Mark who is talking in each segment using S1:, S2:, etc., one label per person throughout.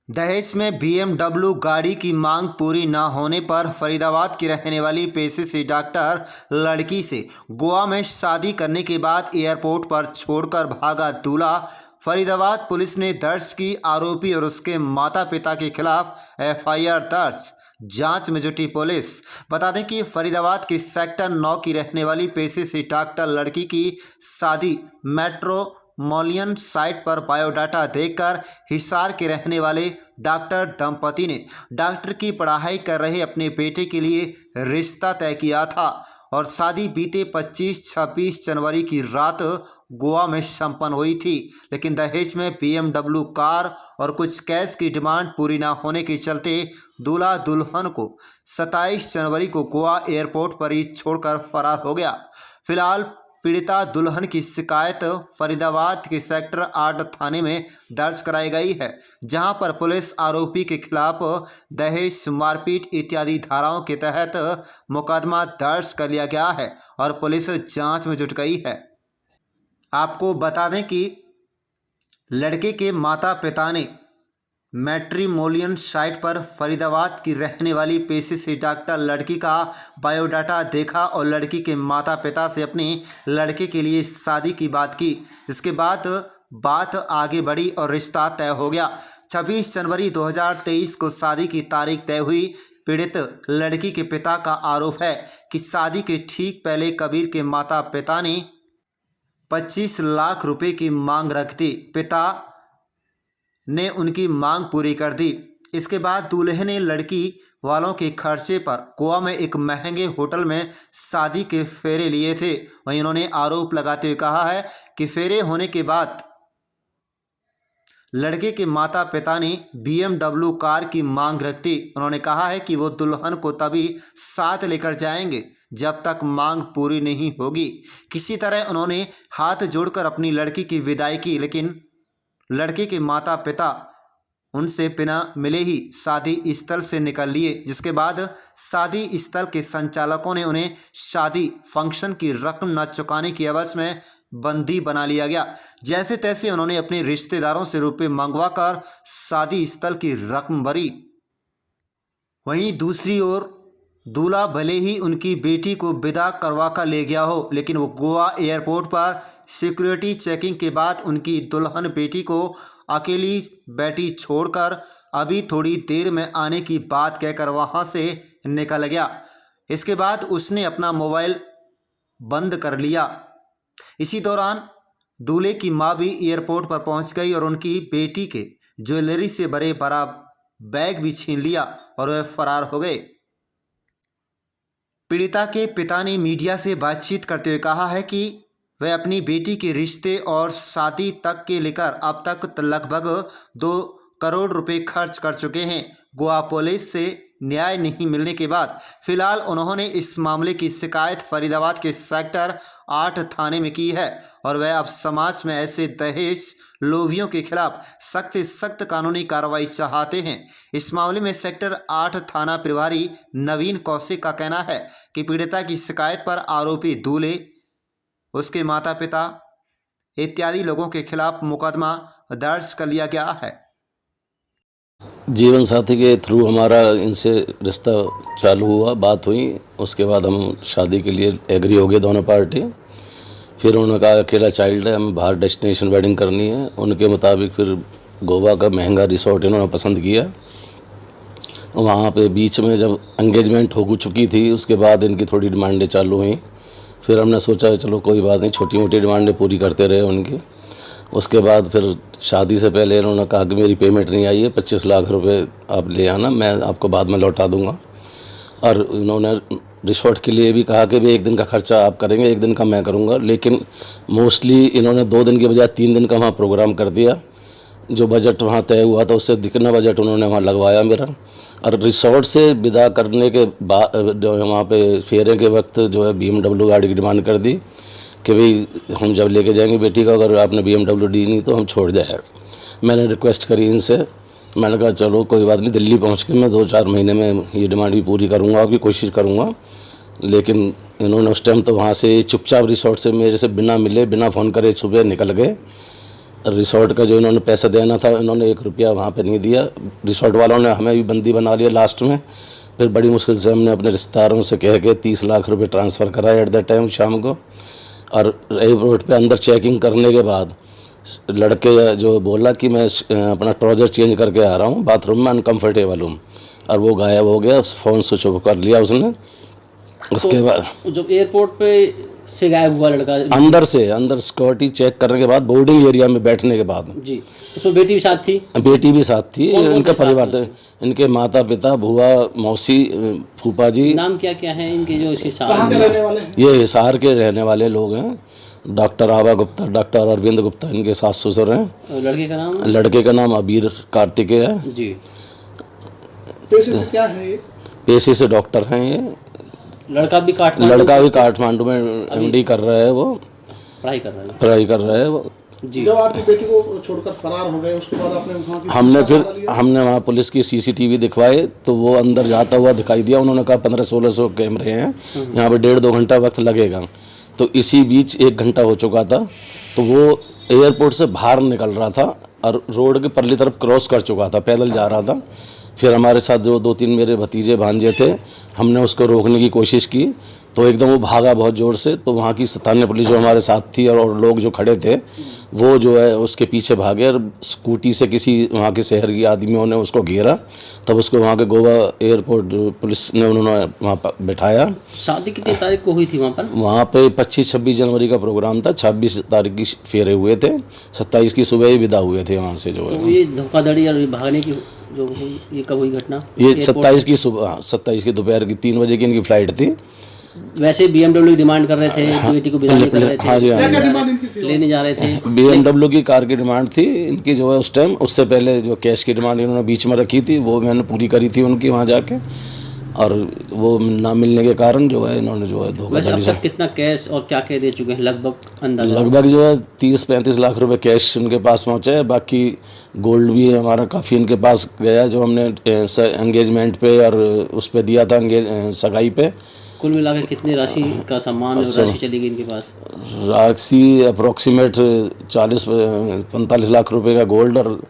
S1: दहेज में बीएमडब्ल्यू गाड़ी की मांग पूरी न होने पर फरीदाबाद की रहने वाली पेशे से डॉक्टर लड़की से गोवा में शादी करने के बाद एयरपोर्ट पर छोड़कर भागा दूल्हा। फरीदाबाद पुलिस ने दर्ज की आरोपी और उसके माता पिता के खिलाफ एफआईआर दर्ज। जांच में जुटी पुलिस। बता दें कि फरीदाबाद के सेक्टर 9 की रहने वाली पेशे से डॉक्टर लड़की की शादी मैट्रिमोनियल साइट पर बायोडाटा देखकर हिसार के रहने वाले डॉक्टर दंपति ने डॉक्टर की पढ़ाई कर रहे अपने बेटे के लिए रिश्ता तय किया था और शादी बीते 25-26 जनवरी की रात गोवा में संपन्न हुई थी। लेकिन दहेज में बीएमडब्ल्यू कार और कुछ कैश की डिमांड पूरी न होने के चलते दूल्हा दुल्हन को 27 जनवरी को गोवा एयरपोर्ट पर ही छोड़कर फरार हो गया। फिलहाल पीड़िता दुल्हन की शिकायत फरीदाबाद के सेक्टर 8 थाने में दर्ज कराई गई है, जहां पर पुलिस आरोपी के खिलाफ दहेज, मारपीट इत्यादि धाराओं के तहत मुकदमा दर्ज कर लिया गया है और पुलिस जांच में जुट गई है। आपको बता दें कि लड़के के माता पिता ने मैट्रिमोनियल साइट पर फरीदाबाद की रहने वाली पेशे से डॉक्टर लड़की का बायोडाटा देखा और लड़की के माता पिता से अपने लड़के के लिए शादी की बात की। इसके बाद बात आगे बढ़ी और रिश्ता तय हो गया। 26 जनवरी 2023 को शादी की तारीख तय हुई। पीड़ित लड़की के पिता का आरोप है कि शादी के ठीक पहले कबीर के माता पिता ने 25 लाख रुपए की मांग रख दी। पिता ने उनकी मांग पूरी कर दी। इसके बाद दूल्हे ने लड़की वालों के खर्चे पर गोवा में एक महंगे होटल में शादी के फेरे लिए थे। वहीं उन्होंने आरोप लगाते हुए कहा है कि फेरे होने के बाद लड़के के माता पिता ने बीएमडब्ल्यू कार की मांग रख दी। उन्होंने कहा है कि वो दुल्हन को तभी साथ लेकर जाएंगे जब तक मांग पूरी नहीं होगी। किसी तरह उन्होंने हाथ जोड़कर अपनी लड़की की विदाई की, लेकिन लड़के के माता पिता उनसे बिना मिले ही शादी स्थल से निकल लिए, जिसके बाद शादी स्थल के संचालकों ने उन्हें शादी फंक्शन की रकम न चुकाने की एवज में बंदी बना लिया गया। जैसे तैसे उन्होंने अपने रिश्तेदारों से रुपये मंगवाकर शादी स्थल की रकम भरी। वहीं दूसरी ओर दूल्हा भले ही उनकी बेटी को विदा करवा कर ले गया हो, लेकिन वो गोवा एयरपोर्ट पर सिक्योरिटी चेकिंग के बाद उनकी दुल्हन बेटी को अकेली बेटी छोड़कर अभी थोड़ी देर में आने की बात कहकर वहां से निकल गया। इसके बाद उसने अपना मोबाइल बंद कर लिया। इसी दौरान दूल्हे की मां भी एयरपोर्ट पर पहुंच गई और उनकी बेटी के ज्वेलरी से भरे भरा बैग भी छीन लिया और वह फरार हो गए। पीड़िता के पिता ने मीडिया से बातचीत करते हुए कहा है कि वह अपनी बेटी के रिश्ते और शादी तक के लेकर अब तक लगभग 2 करोड़ रुपए खर्च कर चुके हैं। गोवा पुलिस से न्याय नहीं मिलने के बाद फिलहाल उन्होंने इस मामले की शिकायत फरीदाबाद के सेक्टर 8 थाने में की है और वह अब समाज में ऐसे दहेज लोभियों के खिलाफ सख्त से सख्त कानूनी कार्रवाई चाहते हैं। इस मामले में सेक्टर 8 थाना प्रभारी नवीन कौशिक का कहना है कि पीड़िता की शिकायत पर आरोपी दूल्हे, उसके माता पिता इत्यादि लोगों के खिलाफ मुकदमा दर्ज कर लिया गया है।
S2: जीवन साथी के थ्रू हमारा इनसे रिश्ता चालू हुआ, बात हुई। उसके बाद हम शादी के लिए एग्री हो गए दोनों पार्टी। फिर उन्होंने कहा अकेला चाइल्ड है, हमें बाहर डेस्टिनेशन वेडिंग करनी है। उनके मुताबिक फिर गोवा का महंगा रिसोर्ट इन्होंने पसंद किया। वहाँ पे बीच में जब एंगेजमेंट हो चुकी थी उसके बाद इनकी थोड़ी डिमांडें चालू हुई। फिर हमने सोचा चलो कोई बात नहीं, छोटी मोटी डिमांडें पूरी करते रहे उनकी। उसके बाद फिर शादी से पहले इन्होंने कहा कि मेरी पेमेंट नहीं आई है, 25 लाख रुपए आप ले आना, मैं आपको बाद में लौटा दूंगा। और इन्होंने रिसोर्ट के लिए भी कहा कि भाई 1 दिन का खर्चा आप करेंगे, 1 दिन का मैं करूंगा। लेकिन मोस्टली इन्होंने 2 दिन के बजाय 3 दिन का वहाँ प्रोग्राम कर दिया। जो बजट वहाँ तय हुआ था उससे दिखना बजट उन्होंने वहाँ लगवाया मेरा। और रिसोर्ट से विदा करने के बाद जो वहाँ पे फेरे के वक्त जो है बीएमडब्ल्यू गाड़ी की डिमांड कर दी कि भाई हम जब लेके जाएंगे बेटी को, अगर आपने बीएमडब्ल्यू दी नहीं तो हम छोड़ जाए। मैंने रिक्वेस्ट करी इनसे, मैंने कहा चलो कोई बात नहीं, दिल्ली पहुँच के मैं 2-4 महीने में ये डिमांड भी पूरी करूँगा, आपकी कोशिश करूँगा। लेकिन इन्होंने उस टाइम तो वहाँ से चुपचाप रिसोर्ट से मेरे से बिना मिले बिना फ़ोन करे सुबह निकल गए। रिसोर्ट का जो इन्होंने पैसा देना था, इन्होंने 1 रुपया वहाँ पे नहीं दिया। रिसोर्ट वालों ने हमें भी बंदी बना लिया लास्ट में। फिर बड़ी मुश्किल से हमने अपने रिश्तेदारों से कह के 30 लाख रुपए ट्रांसफ़र कराए एट द टाइम शाम को। और एयरपोर्ट पे अंदर चेकिंग करने के बाद लड़के जो बोला कि मैं अपना ट्राउज़र चेंज करके आ रहा हूँ, बाथरूम में अनकम्फर्टेबल हूँ, और वो गायब हो गया। फ़ोन स्विच ऑफ कर लिया उसने। उसके बाद
S3: जब एयरपोर्ट पे से गायब हुआ लड़का,
S2: अंदर सिक्योरिटी चेक करने के बाद, बोर्डिंग एरिया में बैठने के बाद,
S3: जी, उसमें बेटी भी साथ थी?
S2: बेटी भी साथ थी।
S3: कौन-कौन
S2: इनका
S3: के साथ
S2: परिवार
S3: थे?
S2: था, इनके माता पिता, बुआ, मौसी, फूफा जी।
S3: नाम क्या क्या है इनके जो इसके
S4: कहाँ के
S3: साथ?
S4: रहने वाले हैं?
S2: ये हिसार के रहने वाले लोग हैं। डॉक्टर आबा गुप्ता, डॉक्टर अरविंद गुप्ता इनके सास ससुर हैं।
S3: और लड़के का नाम?
S2: लड़के का नाम अबीर कार्तिकेय है।
S3: जी।
S4: पेशे से क्या है ये?
S2: पेशे से डॉक्टर हैं ये।
S3: लड़का भी
S2: काठमांडू में एमडी कर रहा है, वो
S3: पढ़ाई कर रहा है?
S2: पढ़ाई कर रहा है वो।
S3: जी।
S4: जब आपकी बेटी को छोड़कर फरार हो गए, उसके बाद आपने वहाँ की
S2: हमने वहाँ पुलिस की सीसीटीवी दिखवाए, तो वो अंदर जाता हुआ दिखाई दिया। उन्होंने कहा 1500-1600 कैमरे हैं यहाँ पे, 1.5-2 घंटा वक्त लगेगा। तो इसी बीच 1 घंटा हो चुका था। तो वो एयरपोर्ट से बाहर निकल रहा था और रोड के परली तरफ क्रॉस कर चुका था, पैदल जा रहा था। फिर हमारे साथ जो 2-3 मेरे भतीजे भांजे थे, हमने उसको रोकने की कोशिश की, तो एकदम वो भागा बहुत ज़ोर से। तो वहाँ की स्थानीय पुलिस जो हमारे साथ थी और लोग जो खड़े थे, वो जो है उसके पीछे भागे और स्कूटी से किसी वहाँ के शहर के आदमियों ने उसको घेरा। तब उसको वहाँ के गोवा एयरपोर्ट पुलिस ने उन्होंने वहाँ पर बिठाया।
S3: शादी कितनी तारीख को हुई थी वहाँ पर?
S2: वहाँ पे 25-26 जनवरी का प्रोग्राम था। 26 तारीख की फेरे हुए थे, 27 की सुबह ही विदा हुए थे वहाँ से जो है।
S3: तो ये धोखाधड़ी और ये भागने की जो हुई, ये कब हुई घटना?
S2: ये 27 की सुबह, 27 की दोपहर की 3 बजे की इनकी फ़्लाइट थी।
S3: वैसे BMW डिमांड कर रहे थे, बेटी को विदा कर रहे थे,
S2: हाँ जी, हाँ
S4: क्या
S2: जी।
S4: डिमांड इनकी थी?
S3: लेने जा रहे थे।
S2: BMW की कार की डिमांड थी इनकी जो है उस टाइम। उससे पहले जो कैश की डिमांड इन्होंने बीच में रखी थी, वो मैंने पूरी करी थी उनकी वहाँ जाके। और वो ना मिलने के कारण जो है इन्होंने जो है
S3: वैसे अब
S2: धोखाधड़ी से
S3: तक कितना कैश और क्या क्या दे चुके हैं लगभग अंदाजा?
S2: लगभग जो है 30-35 लाख रुपए कैश उनके पास पहुँचे है। बाकी गोल्ड भी हमारा काफ़ी इनके पास गया, जो हमने एंगेजमेंट पे और उस पे दिया था, सगाई पे।
S3: कुल मिलाकर कितनी राशि का सामान और राशि चली गई इनके पास?
S2: राशि अप्रोक्सीमेट 40-45 लाख रुपए का गोल्ड और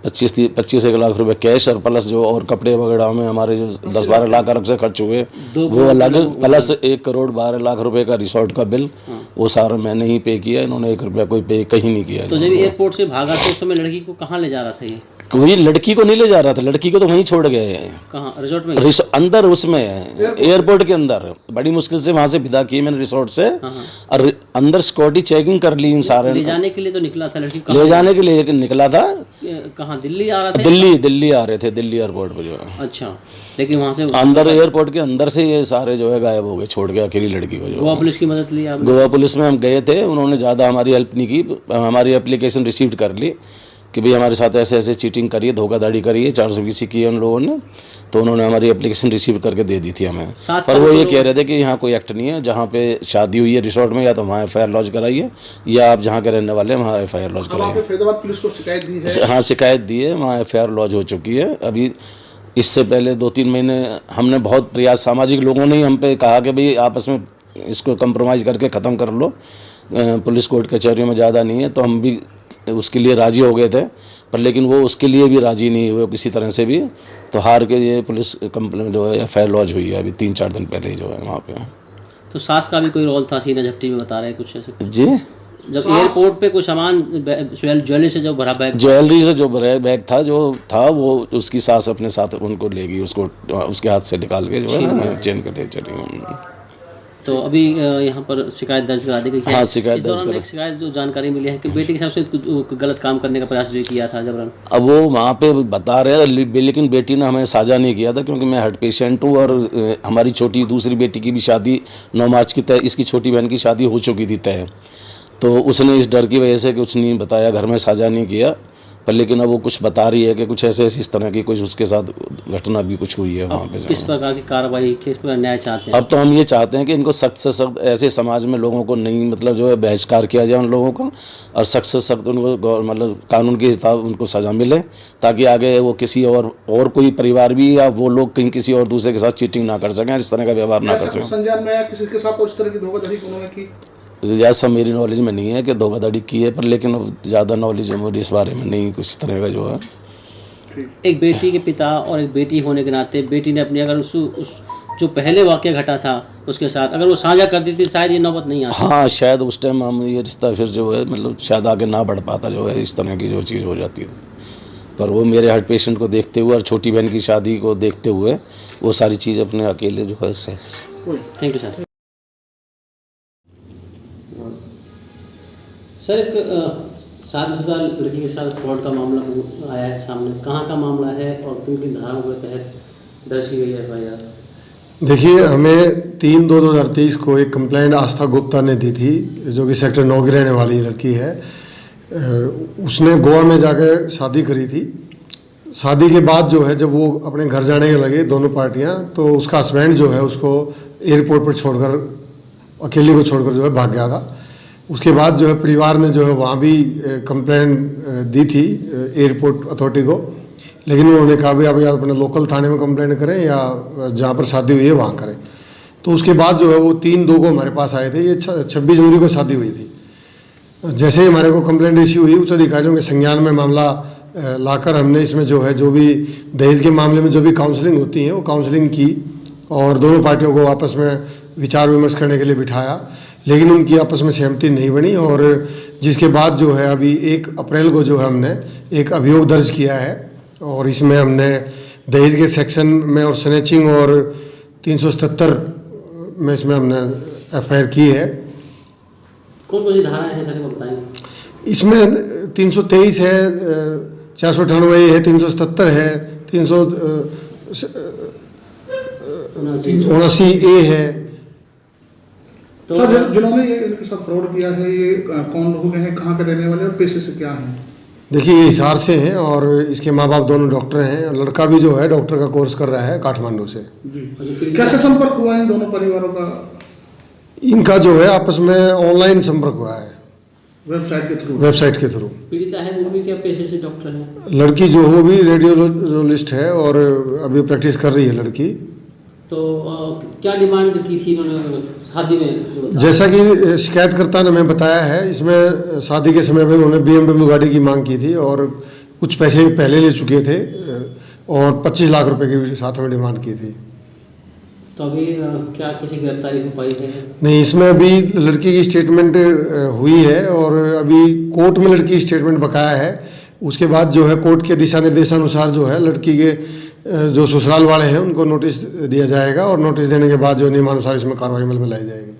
S2: 25-1 लाख रुपए कैश, और प्लस जो और कपड़े वगैरह में हमारे जो 10-12 लाख अलग से खर्च हुए वो अलग, प्लस 1,12,00,000 रुपए का रिसोर्ट का बिल, वो सारा मैंने ही पे किया। इन्होंने 1 रुपया कोई पे कहीं नहीं किया।
S3: तो जब एयरपोर्ट से भागा तो उस समय लड़की को कहाँ ले जा रहा था ये?
S2: कोई लड़की को नहीं ले जा रहा था, लड़की को तो वहीं छोड़ गए हैं।
S3: कहाँ? रिजॉर्ट में?
S2: अंदर उसमें एयरपोर्ट के अंदर बड़ी मुश्किल से वहां से विदा की मैंने रिसोर्ट से। और अंदर सिक्योरिटी चेकिंग कर ली इन सारे।
S3: ले जाने के लिए तो निकला था लड़की?
S2: ले जाने के लिए निकला था।
S3: कहाँ? दिल्ली आ रहा था?
S2: दिल्ली आ रहे थे, दिल्ली एयरपोर्ट पर जो है।
S3: अच्छा, लेकिन वहाँ से
S2: अंदर एयरपोर्ट के अंदर से ये सारे जो है गायब हो गए, छोड़ के अकेली लड़की को। जो
S3: गोवा पुलिस की मदद ली आपने?
S2: गोवा पुलिस में हम गए थे, उन्होंने ज़्यादा हमारी हेल्प नहीं की। हमारी एप्लीकेशन रिसीव कर ली कि भाई हमारे साथ ऐसे ऐसे चीटिंग करिए, धोखाधड़ी करिए, 420 की है उन लोगों ने। तो उन्होंने हमारी एप्लीकेशन रिसीव करके दे दी थी हमें। पर वो ये कह रहे थे कि यहाँ कोई एक्ट नहीं है, जहाँ पे शादी हुई है रिसोर्ट में, या तो वहाँ FIR लॉन्च कराइए, या आप जहाँ के रहने वाले हैं वहाँ FIR लॉन्च
S4: अब आपने
S2: कराइए।
S4: फरीदाबाद पुलिस को शिकायत दी है?
S2: हाँ, शिकायत दी है, वहाँ FIR लॉन्च हो चुकी है। अभी इससे पहले 2-3 महीने हमने बहुत प्रयास, सामाजिक लोगों ने ही हम पे कहा कि भाई आपस में इसको कंप्रोमाइज़ करके ख़त्म कर लो, पुलिस कोर्ट कचहरियों में ज़्यादा नहीं है। तो हम भी उसके लिए राज़ी हो गए थे, पर लेकिन वो उसके लिए भी राज़ी नहीं हुए किसी तरह से भी। तो हार के ये पुलिस कंप्लेंट जो है FIR लॉन्च हुई है अभी 3-4 दिन पहले ही जो है वहाँ पे।
S3: तो सास का भी कोई रोल था सीना झपटी में, बता रहे हैं कुछ ऐसे?
S2: जी,
S3: जब एयरपोर्ट पे कोई सामान ज्वेलरी से जो भरा बैग,
S2: ज्वेलरी से जो बैग था जो था, वो उसकी सास अपने साथ उनको ले गई, उसको उसके हाथ से निकाल के जो है ना चेन कर ले चली।
S3: तो अभी यहाँ पर शिकायत दर्ज करा दी गई है?
S2: हाँ, शिकायत दर्ज करा।
S3: एक शिकायत जो जानकारी मिली है कि बेटे के साथ से गलत काम करने का प्रयास भी किया था जबरन।
S2: अब वो वहाँ पे बता रहे हैं, लेकिन बेटी ने हमें साझा नहीं किया था, क्योंकि मैं हार्ट पेशेंट हूँ। और हमारी छोटी दूसरी बेटी की भी शादी 9 मार्च की तय, इसकी छोटी बहन की शादी हो चुकी थी तय। तो उसने इस डर की वजह से कुछ नहीं बताया, घर में साझा नहीं किया। पर लेकिन अब वो कुछ बता रही है कि कुछ ऐसे इस तरह की कुछ उसके साथ घटना भी कुछ हुई है वहाँ पे।
S3: किस प्रकार की कार्रवाई, किस प्रकार न्याय चाहते हैं?
S2: अब तो हम ये चाहते हैं कि इनको सख्त से सख्त, ऐसे समाज में लोगों को नहीं, मतलब जो है बहिष्कार किया जाए उन लोगों का, और सख्त से सख्त उनको मतलब कानून के हिसाब उनको सजा मिले, ताकि आगे वो किसी और कोई परिवार भी या वो लोग कहीं किसी और दूसरे के साथ चीटिंग ना कर सकें, इस तरह का व्यवहार ना कर सकें।
S4: संज्ञान में आया किसी के साथ उस तरह की धोखाधड़ी उन्होंने की?
S2: जैसा मेरी नॉलेज में नहीं है कि धोखाधड़ी की है, पर लेकिन ज़्यादा नॉलेज है मुझे इस बारे में नहीं, कुछ तरह का जो है।
S3: एक बेटी के पिता और एक बेटी होने के नाते बेटी ने अपनी अगर उस जो पहले वाक़या घटा था उसके साथ अगर वो साझा कर देती शायद ये नौबत नहीं आती।
S2: हाँ, शायद उस टाइम हम ये रिश्ता फिर जो है मतलब शायद आगे ना बढ़ पाता, जो है इस तरह की जो चीज़ हो जाती है। पर वो मेरे हार्ट पेशेंट को देखते हुए और छोटी बहन की शादी को देखते हुए वो सारी चीज़ अपने अकेले जो है
S3: थैंक यू सर। सर एक शादीशुदा लड़की के साथ फ्रॉड का मामला आया है सामने, कहाँ का मामला है और किन किन धाराओं के तहत दर्ज की गई है FIR?
S5: देखिए, हमें 3/2/2023 को एक कंप्लेंट आस्था गुप्ता ने दी थी, जो कि सेक्टर 9 की रहने वाली लड़की है। उसने गोवा में जाकर शादी करी थी। शादी के बाद जो है जब वो अपने घर जाने के लगे दोनों पार्टियां, तो उसका हस्बैंड जो है उसको एयरपोर्ट पर छोड़कर, अकेले को छोड़कर जो है भाग गया था। उसके बाद जो है परिवार ने जो है वहाँ भी कंप्लेंट दी थी एयरपोर्ट अथॉरिटी को, लेकिन उन्होंने कहा भाई आप या अपने लोकल थाने में कंप्लेंट करें या जहाँ पर शादी हुई है वहाँ करें। तो उसके बाद जो है वो 3/2 को हमारे पास आए थे। ये 26 जनवरी को शादी हुई थी। जैसे ही हमारे को कंप्लेंट इश्यू हुई, उच्च अधिकारियों के संज्ञान में मामला लाकर हमने इसमें जो है जो भी दहेज के मामले में जो भी काउंसलिंग होती है वो काउंसलिंग की और दोनों पार्टियों को आपस में विचार विमर्श करने के लिए बिठाया, लेकिन उनकी आपस में सहमति नहीं बनी। और जिसके बाद जो है अभी 1 अप्रैल को जो है हमने एक अभियोग दर्ज किया है और इसमें हमने दहेज के सेक्शन में और स्नैचिंग और 377 में इसमें हमने FIR की है।
S3: कौन कौन सी धाराएं हैं सर, वो बताएंगे?
S5: इसमें 323 है, 498 है, 377 है, 379A है।
S3: तो
S4: सर जिन्होंने ये इनके साथ फ्रॉड किया है, ये कौन लोग हैं, कहाँ के रहने वाले और पेशे से क्या हैं?
S5: देखिए, ये हिसार से हैं और इसके माँ बाप दोनों डॉक्टर हैं। लड़का भी जो है डॉक्टर का कोर्स कर रहा है काठमांडू से।
S4: जी, कैसे संपर्क हुआ इन दोनों परिवारों का?
S5: इनका जो है आपस में ऑनलाइन संपर्क हुआ है, वेबसाइट के थ्रू।
S3: पीड़िता है वो भी क्या पेशे से डॉक्टर है?
S5: लड़की जो हो भी रेडियोलॉजिस्ट है और अभी प्रैक्टिस कर रही है लड़की।
S3: तो क्या डिमांड की थी उन्होंने शादी में?
S5: जैसा कि शिकायतकर्ता ने हमें बताया है, इसमें शादी के समय में उन्होंने BMW गाड़ी की मांग की थी और कुछ पैसे पहले ले चुके थे और 25 लाख रुपए की साथ में डिमांड की थी।
S3: तो अभी क्या किसी गिरफ्तारी हो पाई है?
S5: नहीं, इसमें अभी लड़की की स्टेटमेंट हुई है और अभी कोर्ट में लड़की की स्टेटमेंट बकाया है। उसके बाद जो है कोर्ट के दिशा निर्देशानुसार जो है लड़की के जो ससुराल वाले हैं उनको नोटिस दिया जाएगा और नोटिस देने के बाद जो नियमानुसार इसमें कार्रवाई अमल में लाई जाएगी।